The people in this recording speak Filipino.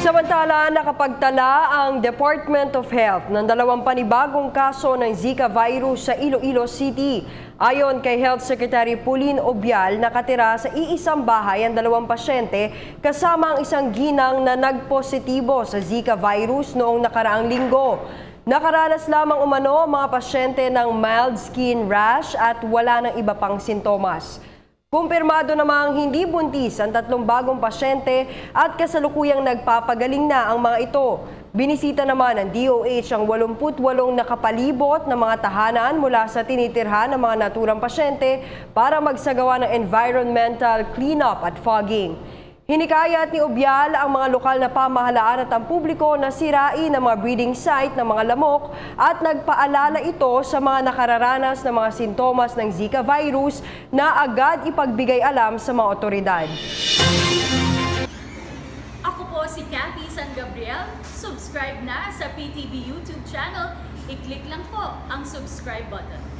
Samantala, nakapagtala ang Department of Health ng 2 panibagong kaso ng Zika virus sa Iloilo City. Ayon kay Health Secretary Pauline Obial, nakatira sa iisang bahay ang 2 pasyente kasama ang isang ginang na nagpositibo sa Zika virus noong nakaraang linggo. Nakaranas lamang umano ang mga pasyente ng mild skin rash at wala ng iba pang sintomas. Kumpirmado namang hindi buntis ang 3 bagong pasyente at kasalukuyang nagpapagaling na ang mga ito. Binisita naman ng DOH ang 88 nakapalibot na mga tahanan mula sa tinitirhan ng mga naturang pasyente para magsagawa ng environmental cleanup at fogging. Hinikayat ni Obial ang mga lokal na pamahalaan at ang publiko na sirain ang mga breeding site ng mga lamok at nagpaalala ito sa mga nakararanas ng mga sintomas ng Zika virus na agad ipagbigay alam sa mga otoridad. Ako po si Cathy San Gabriel. Subscribe na sa PTV YouTube channel. I-click lang po ang subscribe button.